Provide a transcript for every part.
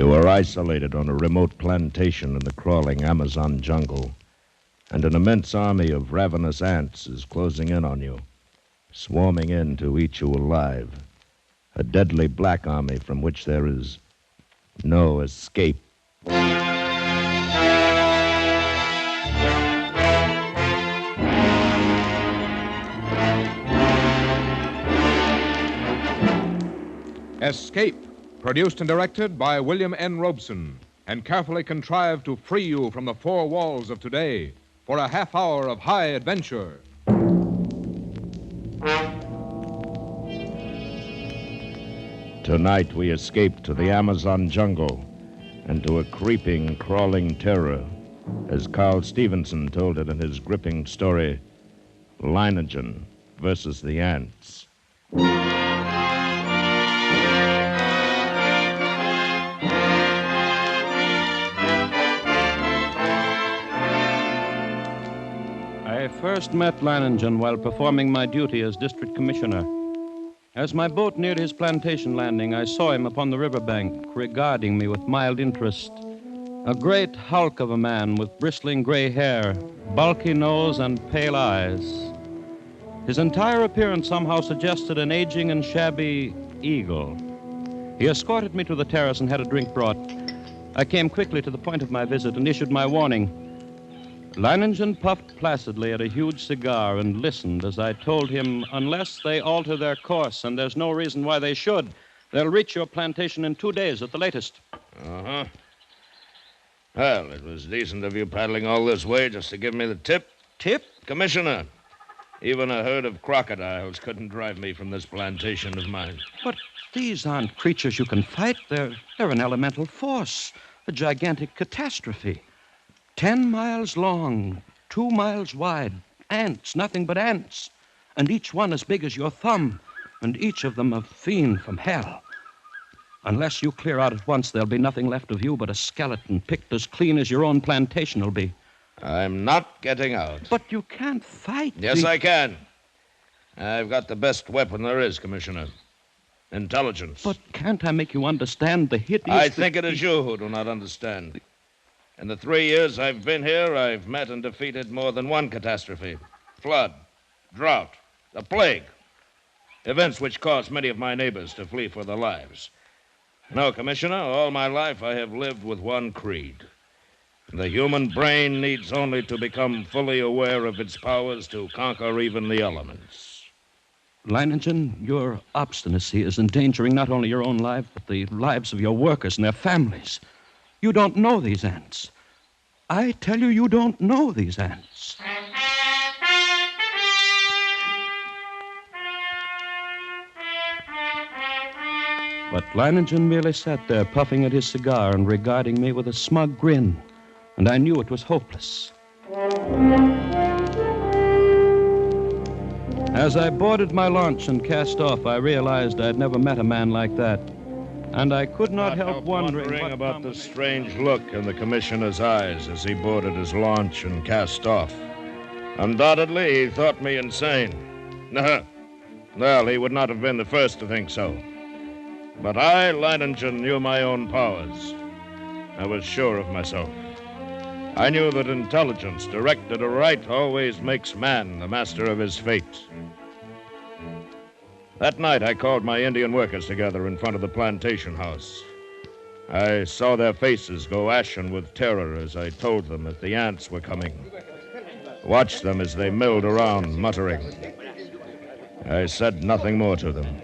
You were isolated on a remote plantation in the crawling Amazon jungle, and an immense army of ravenous ants is closing in on you, swarming in to eat you alive. A deadly black army from which there is no escape. Escape, produced and directed by William N. Robeson, and carefully contrived to free you from the four walls of today for a half hour of high adventure. Tonight we escape to the Amazon jungle and to a creeping, crawling terror, as Carl Stevenson told it in his gripping story, Leinengen versus the Ants. I first met Leinengen while performing my duty as district commissioner. As my boat neared his plantation landing, I saw him upon the riverbank, regarding me with mild interest. A great hulk of a man with bristling gray hair, bulky nose, and pale eyes. His entire appearance somehow suggested an aging and shabby eagle. He escorted me to the terrace and had a drink brought. I came quickly to the point of my visit and issued my warning. Leinengen puffed placidly at a huge cigar and listened as I told him, unless they alter their course, and there's no reason why they should, they'll reach your plantation in 2 days at the latest. Uh-huh. Well, it was decent of you paddling all this way just to give me the tip. Tip? Commissioner, even a herd of crocodiles couldn't drive me from this plantation of mine. But these aren't creatures you can fight. They're an elemental force, a gigantic catastrophe. 10 miles long, 2 miles wide. Ants, nothing but ants. And each one as big as your thumb. And each of them a fiend from hell. Unless you clear out at once, there'll be nothing left of you but a skeleton picked as clean as your own plantation will be. I'm not getting out. But you can't fight. Yes, I can. I've got the best weapon there is, Commissioner. Intelligence. But can't I make you understand the hideous... I think it is you who do not understand. In the 3 years I've been here, I've met and defeated more than one catastrophe. Flood, drought, the plague. Events which caused many of my neighbors to flee for their lives. No, Commissioner, all my life I have lived with one creed. The human brain needs only to become fully aware of its powers to conquer even the elements. Leinengen, your obstinacy is endangering not only your own life, but the lives of your workers and their families. You don't know these ants. I tell you, you don't know these ants. But Leinengen merely sat there, puffing at his cigar and regarding me with a smug grin, and I knew it was hopeless. As I boarded my launch and cast off, I realized I'd never met a man like that. And I could not help wondering about the strange look in the commissioner's eyes as he boarded his launch and cast off. Undoubtedly, he thought me insane. Well, he would not have been the first to think so. But I, Leinengen, knew my own powers. I was sure of myself. I knew that intelligence directed aright always makes man the master of his fate. That night, I called my Indian workers together in front of the plantation house. I saw their faces go ashen with terror as I told them that the ants were coming. Watched them as they milled around, muttering. I said nothing more to them.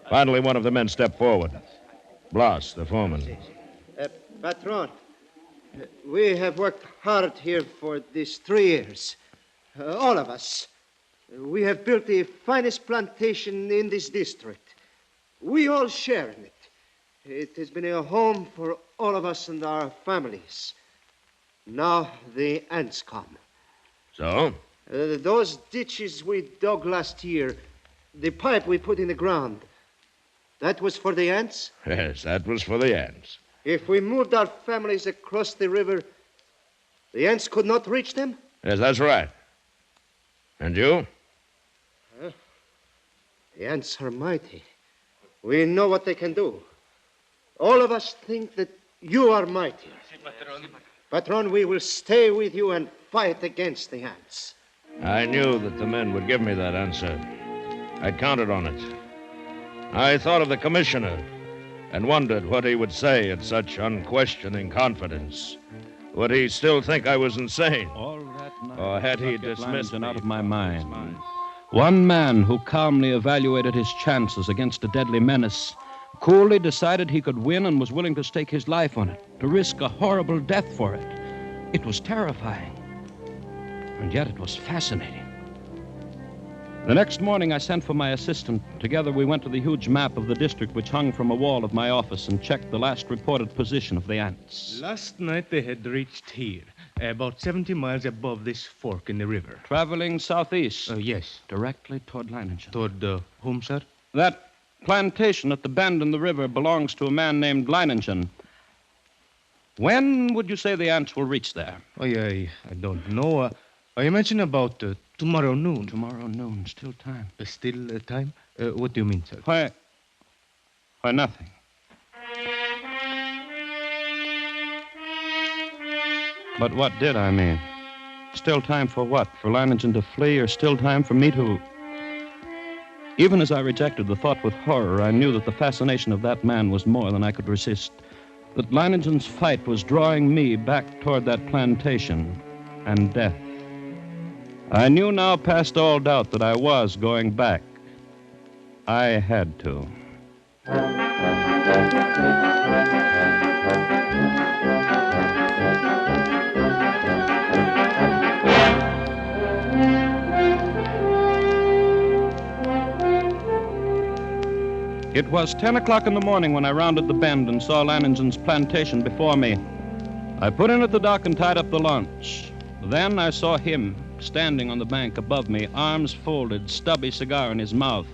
Finally, one of the men stepped forward. Blas, the foreman. Patron, we have worked hard here for these 3 years. All of us. We have built the finest plantation in this district. We all share in it. It has been a home for all of us and our families. Now the ants come. So? Those ditches we dug last year, the pipe we put in the ground, that was for the ants? Yes, that was for the ants. If we moved our families across the river, the ants could not reach them? Yes, that's right. And you? The ants are mighty. We know what they can do. All of us think that you are mighty. Patron, we will stay with you and fight against the ants. I knew that the men would give me that answer. I counted on it. I thought of the commissioner and wondered what he would say at such unquestioning confidence. Would he still think I was insane? All that night, Or had he I kept dismissed Leinengen me out of my from his mind. One man who calmly evaluated his chances against a deadly menace, coolly decided he could win and was willing to stake his life on it, to risk a horrible death for it. It was terrifying, and yet it was fascinating. The next morning, I sent for my assistant. Together, we went to the huge map of the district which hung from a wall of my office and checked the last reported position of the ants. Last night they had reached here, about 70 miles above this fork in the river. Traveling southeast. Yes. Directly toward Leinengen. Toward whom, sir? That plantation at the bend in the river belongs to a man named Leinengen. When would you say the ants will reach there? I don't know. I mentioned about tomorrow noon. Tomorrow noon. Still time. Still time? What do you mean, sir? Why, nothing. But what did I mean? Still time for what? For Leinengen to flee, or still time for me to... Even as I rejected the thought with horror, I knew that the fascination of that man was more than I could resist. That Leinengen's fight was drawing me back toward that plantation and death. I knew now past all doubt that I was going back. I had to. It was 10 o'clock in the morning when I rounded the bend and saw Leinengen's plantation before me. I put in at the dock and tied up the launch. Then I saw him standing on the bank above me, arms folded, stubby cigar in his mouth,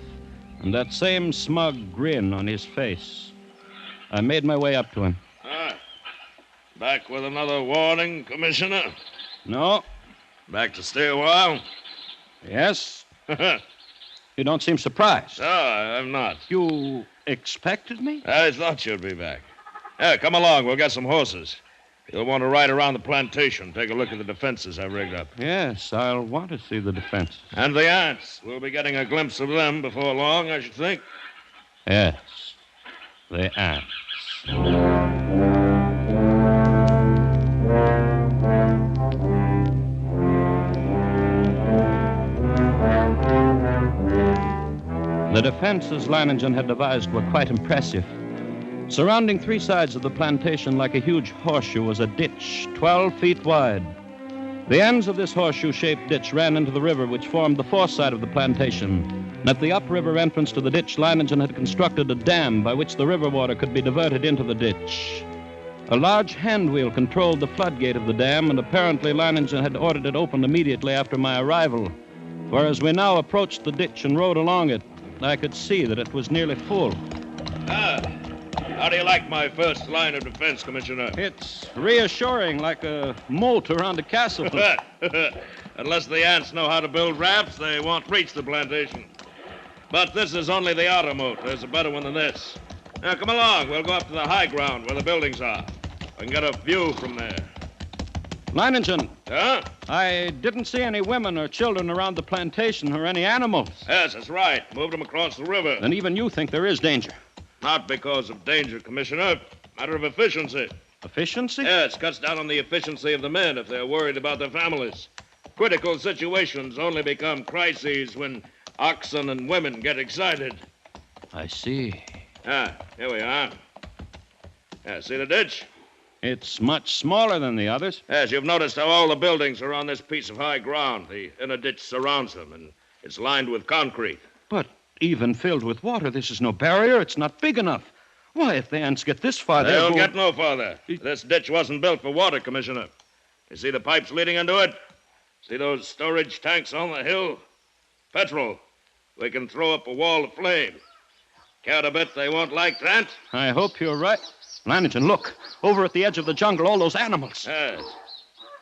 and that same smug grin on his face. I made my way up to him. Back with another warning, Commissioner? No. Back to stay a while? Yes. You don't seem surprised. No, I'm not. You expected me? I thought you'd be back. Yeah, come along. We'll get some horses. You'll want to ride around the plantation, take a look at the defenses I've rigged up. Yes, I'll want to see the defense. And the ants. We'll be getting a glimpse of them before long, I should think. Yes, the ants. The defenses Leinengen had devised were quite impressive. Surrounding three sides of the plantation like a huge horseshoe was a ditch 12 feet wide. The ends of this horseshoe-shaped ditch ran into the river, which formed the fourth side of the plantation. And at the upriver entrance to the ditch, Leinengen had constructed a dam by which the river water could be diverted into the ditch. A large hand wheel controlled the floodgate of the dam, and apparently Leinengen had ordered it opened immediately after my arrival. For as we now approached the ditch and rode along it, I could see that it was nearly full. How do you like my first line of defense, Commissioner? It's reassuring, like a moat around a castle. Unless the ants know how to build rafts, they won't reach the plantation. But this is only the outer moat. There's a better one than this. Now, come along. We'll go up to the high ground where the buildings are. I can get a view from there. Leinengen. Huh? I didn't see any women or children around the plantation or any animals. Yes, that's right. Moved them across the river. And even you think there is danger. Not because of danger, Commissioner. Matter of efficiency. Efficiency? Yes, cuts down on the efficiency of the men if they're worried about their families. Critical situations only become crises when oxen and women get excited. I see. Here we are. See the ditch? It's much smaller than the others. Yes, you've noticed how all the buildings are on this piece of high ground. The inner ditch surrounds them, and it's lined with concrete. But even filled with water, this is no barrier. It's not big enough. Why, if the ants get this far, they'll get no farther. This ditch wasn't built for water, Commissioner. You see the pipes leading into it? See those storage tanks on the hill? Petrol. We can throw up a wall of flame. Care to bet they won't like that? I hope you're right. Leinengen, look. Over at the edge of the jungle, all those animals. Yes.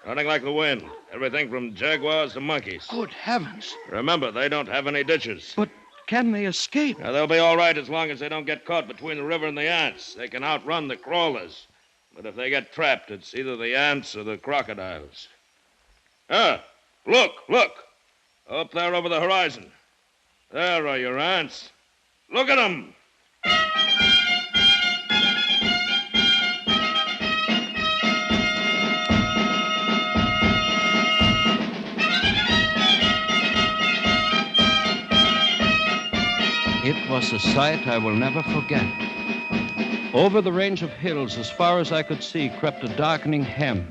Running like the wind. Everything from jaguars to monkeys. Good heavens. Remember, they don't have any ditches. But can they escape? Now, they'll be all right as long as they don't get caught between the river and the ants. They can outrun the crawlers. But if they get trapped, it's either the ants or the crocodiles. Look. Up there over the horizon. There are your ants. Look at them. It was a sight I will never forget. Over the range of hills, as far as I could see, crept a darkening hem,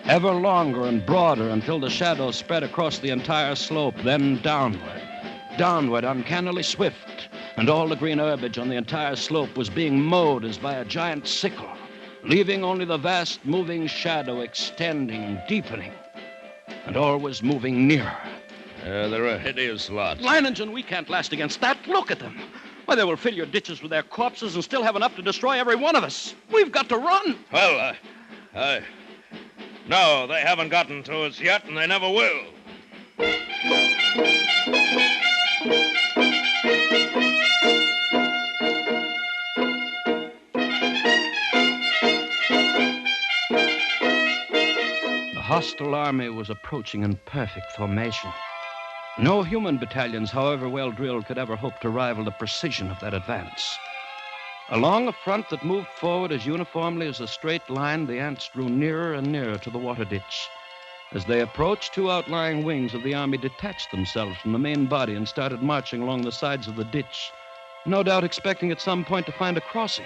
ever longer and broader until the shadows spread across the entire slope, then downward, uncannily swift, and all the green herbage on the entire slope was being mowed as by a giant sickle, leaving only the vast moving shadow extending, deepening, and always moving nearer. They're a hideous lot. Leinengen, we can't last against that. Look at them. Why, they will fill your ditches with their corpses and still have enough to destroy every one of us. We've got to run. Well, no, they haven't gotten to us yet, and they never will. The hostile army was approaching in perfect formation. No human battalions, however well drilled, could ever hope to rival the precision of that advance. Along a front that moved forward as uniformly as a straight line, the ants drew nearer and nearer to the water ditch. As they approached, two outlying wings of the army detached themselves from the main body and started marching along the sides of the ditch, no doubt expecting at some point to find a crossing.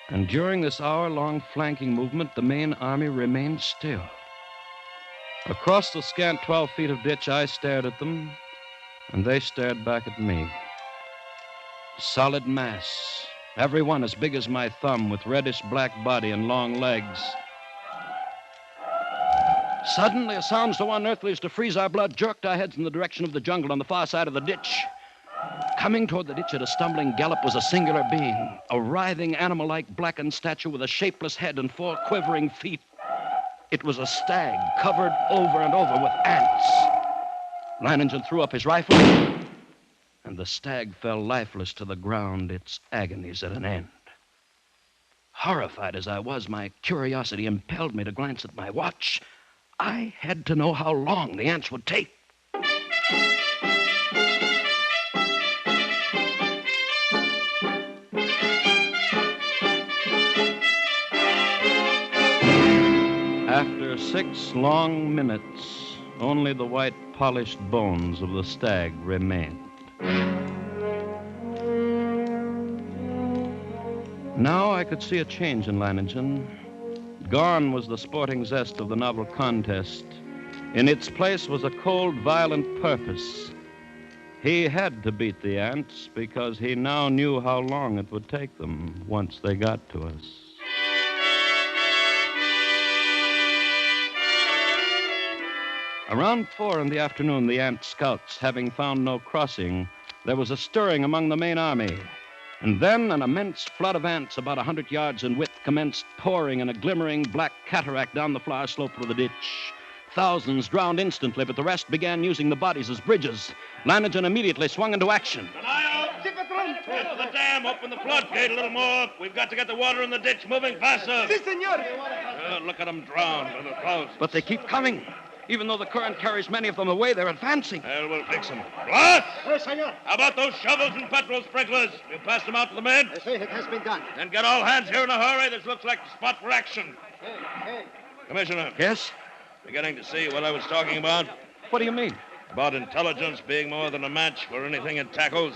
And during this hour-long flanking movement, the main army remained still. Across the scant 12 feet of ditch, I stared at them, and they stared back at me. Solid mass, every one as big as my thumb, with reddish-black body and long legs. Suddenly, a sound so unearthly as to freeze our blood jerked our heads in the direction of the jungle on the far side of the ditch. Coming toward the ditch at a stumbling gallop was a singular being, a writhing, animal-like blackened statue with a shapeless head and 4 quivering feet. It was a stag covered over and over with ants. Leinengen threw up his rifle, and the stag fell lifeless to the ground, its agonies at an end. Horrified as I was, my curiosity impelled me to glance at my watch. I had to know how long the ants would take. After 6 long minutes, only the white polished bones of the stag remained. Now I could see a change in Leinengen. Gone was the sporting zest of the novel contest. In its place was a cold, violent purpose. He had to beat the ants because he now knew how long it would take them once they got to us. Around 4 in the afternoon, the ant scouts, having found no crossing, there was a stirring among the main army. And then an immense flood of ants about 100 yards in width commenced pouring in a glimmering black cataract down the flower slope of the ditch. Thousands drowned instantly, but the rest began using the bodies as bridges. Leinengen immediately swung into action. Get to the dam, open the floodgate a little more. We've got to get the water in the ditch moving faster. Si, senor. Look at them drown by the thousands. But they keep coming. Even though the current carries many of them away, they're advancing. Well, we'll fix them. What? Yes, senor. How about those shovels and petrol sprinklers? You passed them out to the men? Yes, sir, it has been done. Then get all hands here in a hurry. This looks like the spot for action. Hey. Commissioner. Yes? Beginning to see what I was talking about? What do you mean? About intelligence being more than a match for anything it tackles.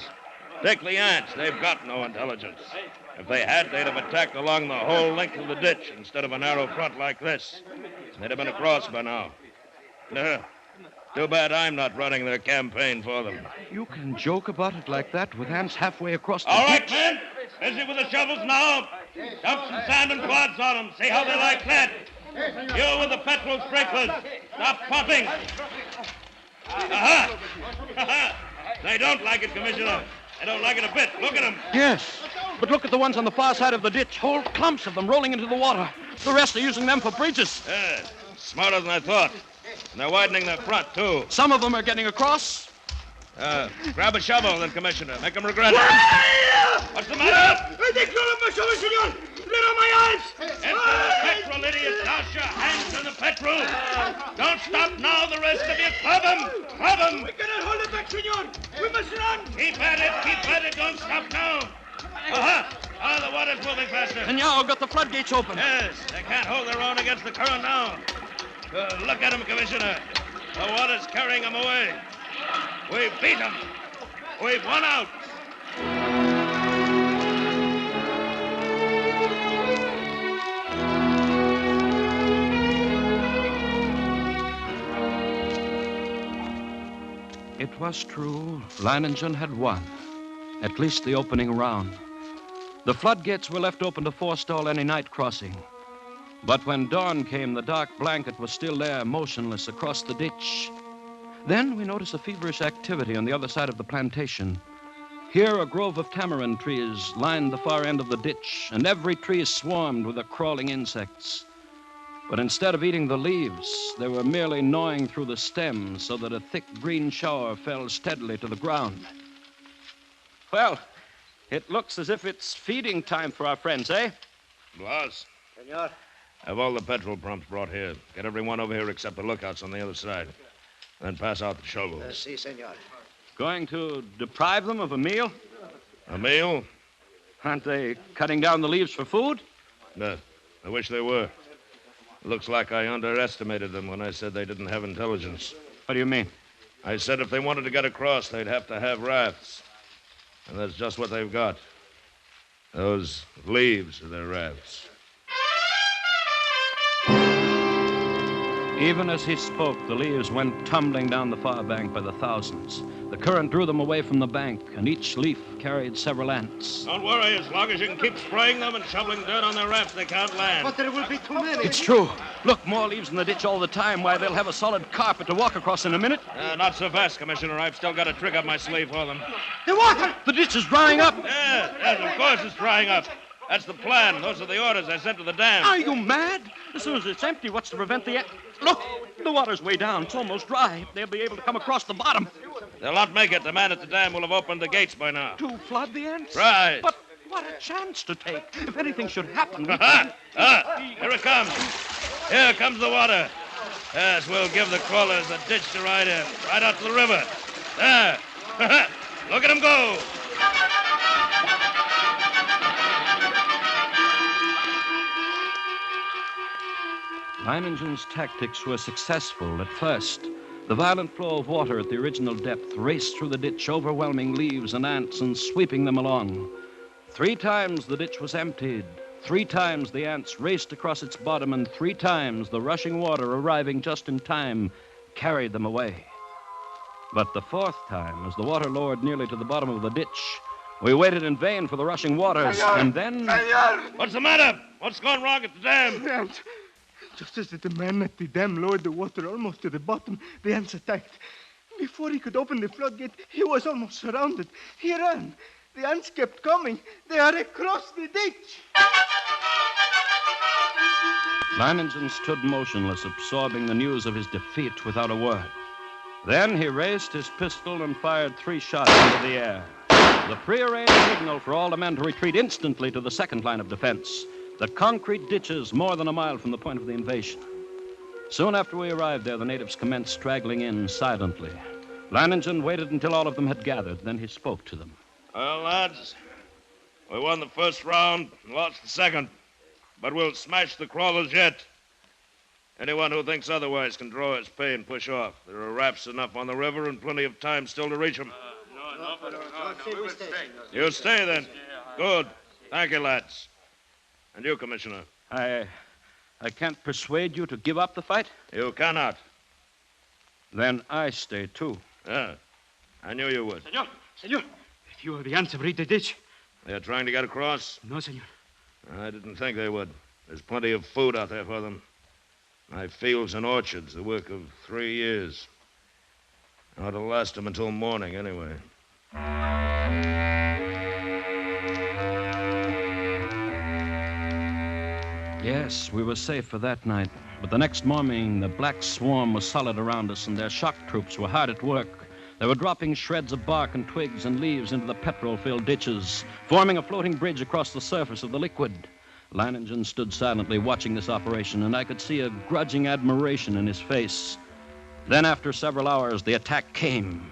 Take the ants. They've got no intelligence. If they had, they'd have attacked along the whole length of the ditch instead of a narrow front like this. They'd have been across by now. Too bad I'm not running their campaign for them. You can joke about it like that with ants halfway across the All right, ditch? men. Busy with the shovels now. Dump some sand and clods on them. See how they like that. You with the petrol sprinklers. Stop pumping. Aha! They don't like it, Commissioner. They don't like it a bit. Look at them. Yes, but look at the ones on the far side of the ditch. Whole clumps of them rolling into the water. The rest are using them for bridges. Smarter than I thought. And they're widening their front, too. Some of them are getting across. Grab a shovel, then, Commissioner. Make him regret it. What's the matter? They crawled my shovel, senor. Let on my arms. Into the petrol, idiot. Douse your hands in the petrol. Don't stop now, the rest of you. Club him. Club him. We cannot hold it back, senor. We must run. Keep at it. Keep at it. Don't stop now. Aha! The water's moving faster. Senor, got the floodgates open. Yes, they can't hold their own against the current now. Look at him, Commissioner. The water's carrying him away. We've beat him. We've won out. It was true. Leinengen had won. At least the opening round. The floodgates were left open to forestall any night crossing. But when dawn came, the dark blanket was still there, motionless across the ditch. Then we noticed a feverish activity on the other side of the plantation. Here, a grove of tamarind trees lined the far end of the ditch, and every tree swarmed with the crawling insects. But instead of eating the leaves, they were merely gnawing through the stems so that a thick green shower fell steadily to the ground. Well, it looks as if it's feeding time for our friends, eh? Boss, Senor. have all the petrol pumps brought here. Get everyone over here except the lookouts on the other side. Then pass out the shovels. Si, senor. Going to deprive them of a meal? A meal? Aren't they cutting down the leaves for food? No, I wish they were. Looks like I underestimated them when I said they didn't have intelligence. What do you mean? I said if they wanted to get across, they'd have to have rafts. And that's just what they've got. Those leaves are their rafts. Even as he spoke, the leaves went tumbling down the far bank by the thousands. The current drew them away from the bank, and each leaf carried several ants. Don't worry, as long as you can keep spraying them and shoveling dirt on their rafts, they can't land. But there will be too many. It's true. Look, more leaves in the ditch all the time. Why, they'll have a solid carpet to walk across in a minute. Not so fast, Commissioner. I've still got a trick up my sleeve for them. The water! The ditch is drying up. Yes, of course it's drying up. That's the plan. Those are the orders I sent to the dam. Are you mad? As soon as it's empty, what's to prevent the... Look, the water's way down. It's almost dry. They'll be able to come across the bottom. They'll not make it. The man at the dam will have opened the gates by now. To flood the ants? Right. But what a chance to take. If anything should happen... Here it comes. Here comes the water. Yes, we'll give the crawlers a ditch to ride in. Right out to the river. There. Look at them go. Leinengen's tactics were successful at first. The violent flow of water at the original depth raced through the ditch, overwhelming leaves and ants and sweeping them along. 3 times the ditch was emptied. 3 times the ants raced across its bottom, and 3 times the rushing water, arriving just in time, carried them away. But the 4th time, as the water lowered nearly to the bottom of the ditch, we waited in vain for the rushing waters, and then... What's the matter? What's gone wrong at the dam? Just as the man at the dam lowered the water almost to the bottom, the ants attacked. Before he could open the floodgate, he was almost surrounded. He ran. The ants kept coming. They are across the ditch. Leinengen stood motionless, absorbing the news of his defeat without a word. Then he raised his pistol and fired 3 shots into the air. The prearranged signal for all the men to retreat instantly to the second line of defense, the concrete ditches more than a mile from the point of the invasion. Soon after we arrived there, the natives commenced straggling in silently. Leinengen waited until all of them had gathered. Then he spoke to them. Well, lads, we won the first round and lost the second. But we'll smash the crawlers yet. Anyone who thinks otherwise can draw his pay and push off. There are rafts enough on the river and plenty of time still to reach them. No, we will stay. You stay, then. Good. Thank you, lads. And you, Commissioner? I can't persuade you to give up the fight? You cannot. Then I stay, too. Yeah, I knew you would. Senor, if you or the ants have reached the ditch. They're trying to get across? No, senor. I didn't think they would. There's plenty of food out there for them. My fields and orchards, the work of 3 years. Ought to last them until morning, anyway. Yes, we were safe for that night. But the next morning, the black swarm was solid around us, and their shock troops were hard at work. They were dropping shreds of bark and twigs and leaves into the petrol-filled ditches, forming a floating bridge across the surface of the liquid. Leinengen stood silently watching this operation, and I could see a grudging admiration in his face. Then, after several hours, the attack came.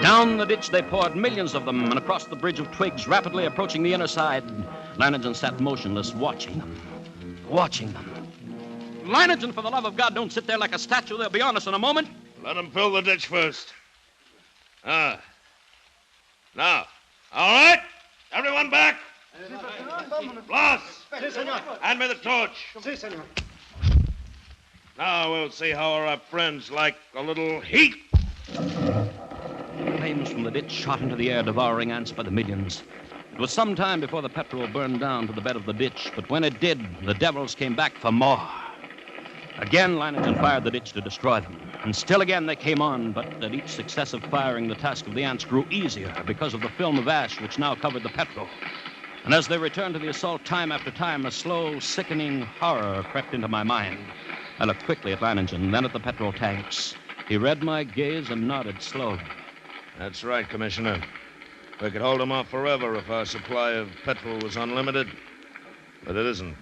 Down the ditch they poured, millions of them, and across the bridge of twigs, rapidly approaching the inner side. Leinengen sat motionless, watching them. Leinengen, for the love of God, don't sit there like a statue. They'll be on us in a moment. Let them fill the ditch first. Now, all right? Everyone back? Blas, hand me the torch. Now we'll see how our friends like a little heat. Flames from the ditch shot into the air, devouring ants by the millions. It was some time before the petrol burned down to the bed of the ditch, but when it did, the devils came back for more. Again, Leinengen fired the ditch to destroy them. And still again they came on, but at each successive firing, the task of the ants grew easier because of the film of ash which now covered the petrol. And as they returned to the assault time after time, a slow, sickening horror crept into my mind. I looked quickly at Leinengen, then at the petrol tanks. He read my gaze and nodded slowly. That's right, Commissioner. We could hold them off forever if our supply of petrol was unlimited. But it isn't.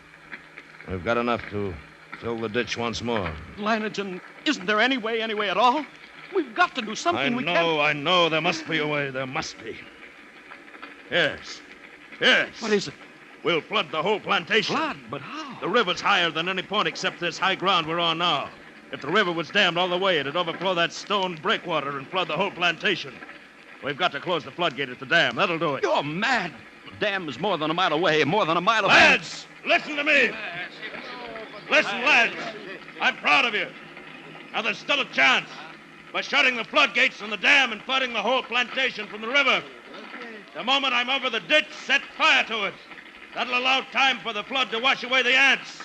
We've got enough to fill the ditch once more. Leinengen, isn't there any way at all? We've got to do something. I know. There must be a way. There must be. Yes. What is it? We'll flood the whole plantation. Flood? But how? The river's higher than any point except this high ground we're on now. If the river was dammed all the way, it'd overflow that stone breakwater and flood the whole plantation. We've got to close the floodgate at the dam. That'll do it. You're mad. The dam is more than a mile away, more than a mile away. Lads, listen to me. Listen, lads. I'm proud of you. Now, there's still a chance. By shutting the floodgates from the dam and flooding the whole plantation from the river. The moment I'm over the ditch, set fire to it. That'll allow time for the flood to wash away the ants.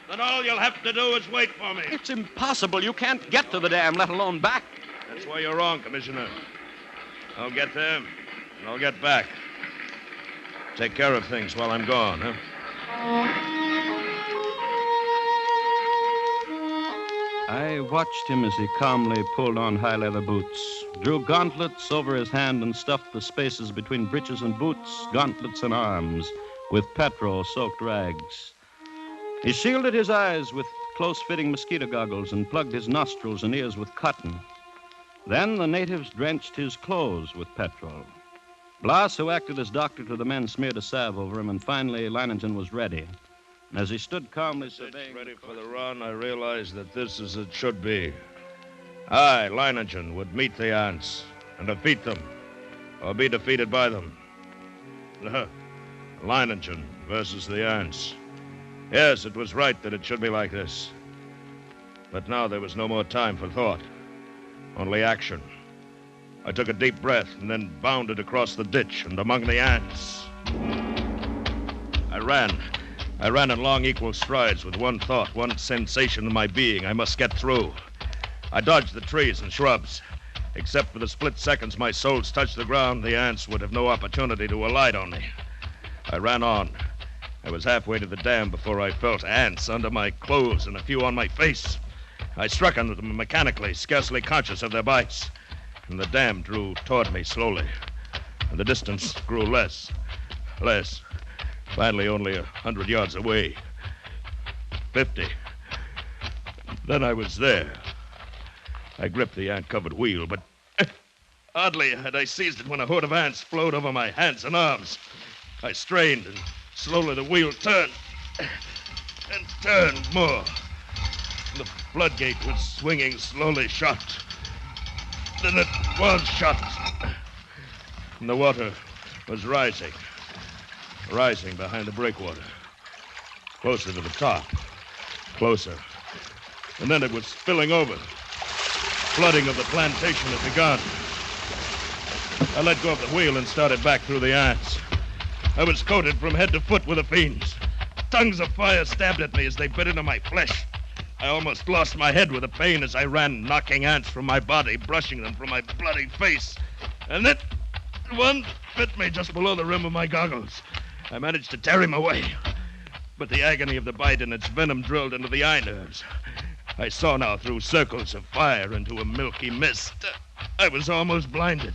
Then all you'll have to do is wait for me. It's impossible. You can't get to the dam, let alone back. That's why you're wrong, Commissioner. I'll get there, and I'll get back. Take care of things while I'm gone, huh? I watched him as he calmly pulled on high leather boots, drew gauntlets over his hand and stuffed the spaces between breeches and boots, gauntlets and arms, with petrol-soaked rags. He shielded his eyes with close-fitting mosquito goggles and plugged his nostrils and ears with cotton. Then the natives drenched his clothes with petrol. Blas, who acted as doctor to the men, smeared a salve over him, and finally Leinengen was ready. And as he stood calmly surveying... Ready for the run, I realized that this is as it should be. I, Leinengen, would meet the ants and defeat them, or be defeated by them. Leinengen versus the ants. Yes, it was right that it should be like this. But now there was no more time for thought. Only action. I took a deep breath and then bounded across the ditch and among the ants. I ran in long, equal strides with one thought, one sensation in my being. I must get through. I dodged the trees and shrubs. Except for the split seconds my soles touched the ground, the ants would have no opportunity to alight on me. I ran on. I was halfway to the dam before I felt ants under my clothes and a few on my face. I struck on them mechanically, scarcely conscious of their bites. And the dam drew toward me slowly. And the distance grew less. Finally, only 100 yards away. 50. Then I was there. I gripped the ant-covered wheel, but hardly had I seized it when a horde of ants flowed over my hands and arms. I strained, and slowly the wheel turned and turned more. The floodgate was swinging slowly shut. Then it was shut. And the water was rising behind the breakwater. Closer to the top. Closer. And then it was spilling over. Flooding of the plantation had begun. I let go of the wheel and started back through the ants. I was coated from head to foot with the fiends. Tongues of fire stabbed at me as they bit into my flesh. I almost lost my head with the pain as I ran, knocking ants from my body, brushing them from my bloody face. And then One bit me just below the rim of my goggles. I managed to tear him away. But the agony of the bite and its venom drilled into the eye nerves. I saw now through circles of fire into a milky mist. I was almost blinded.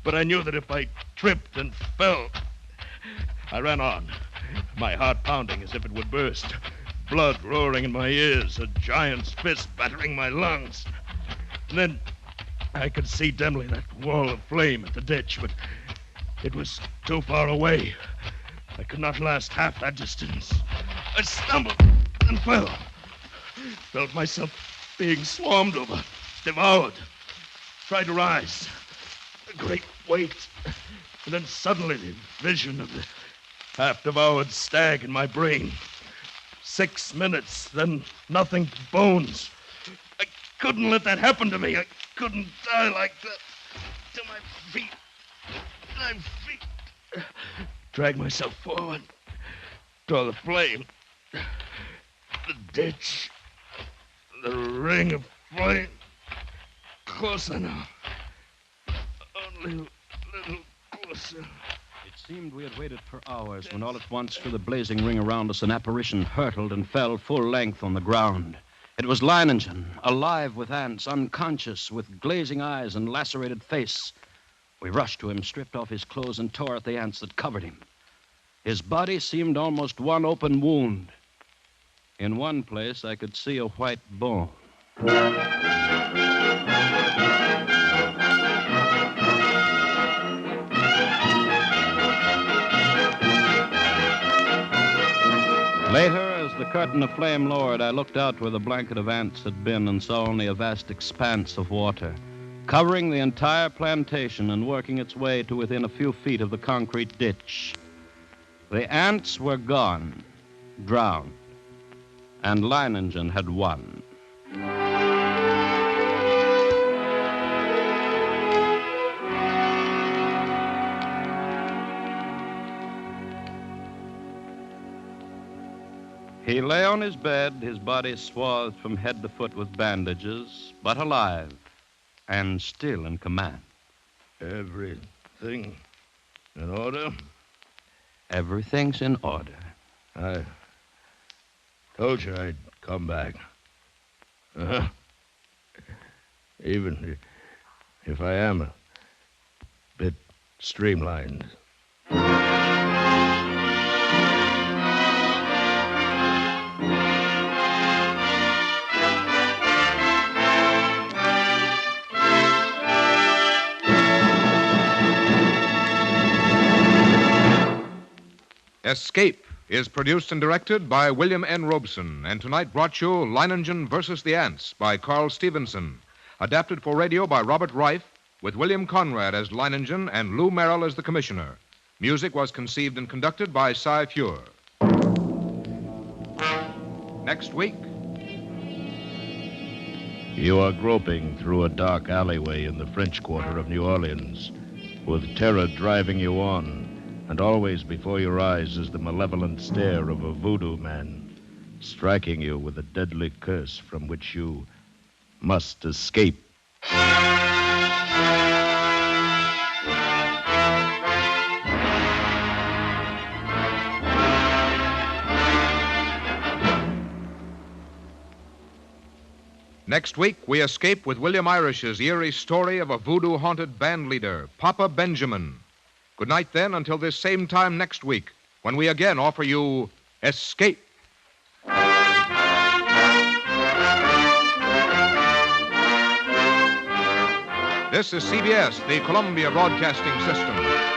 But I knew that if I tripped and fell... I ran on, my heart pounding as if it would burst. Blood roaring in my ears, a giant's fist battering my lungs. And then I could see dimly that wall of flame at the ditch, but it was too far away. I could not last half that distance. I stumbled and fell. Felt myself being swarmed over, devoured. Tried to rise. A great weight. And then suddenly the vision of the half-devoured stag in my brain. 6 minutes, then nothing but bones. I couldn't let that happen to me. I couldn't die like that. To my feet. My feet. Dragged myself forward. Saw the flame. The ditch. The ring of flame. Closer now. Only a little closer. It seemed we had waited for hours when all at once, through the blazing ring around us, an apparition hurtled and fell full length on the ground. It was Leinengen, alive with ants, unconscious, with glazing eyes and lacerated face. We rushed to him, stripped off his clothes, and tore at the ants that covered him. His body seemed almost one open wound. In one place, I could see a white bone. Later, as the curtain of flame lowered, I looked out where the blanket of ants had been and saw only a vast expanse of water, covering the entire plantation and working its way to within a few feet of the concrete ditch. The ants were gone, drowned, and Leinengen had won. He lay on his bed, his body swathed from head to foot with bandages, but alive and still in command. Everything in order? Everything's in order. I told you I'd come back. Uh-huh. Even if I am a bit streamlined. Escape is produced and directed by William N. Robeson, and tonight brought you Leinengen versus the Ants by Carl Stevenson, adapted for radio by Robert Reif, with William Conrad as Leinengen and Lou Merrill as the commissioner. Music was conceived and conducted by Cy Feuer. Next week... You are groping through a dark alleyway in the French Quarter of New Orleans, with terror driving you on. And always before your eyes is the malevolent stare of a voodoo man, striking you with a deadly curse from which you must escape. Next week, we escape with William Irish's eerie story of a voodoo-haunted band leader, Papa Benjamin. Good night, then, until this same time next week, when we again offer you Escape. This is CBS, the Columbia Broadcasting System.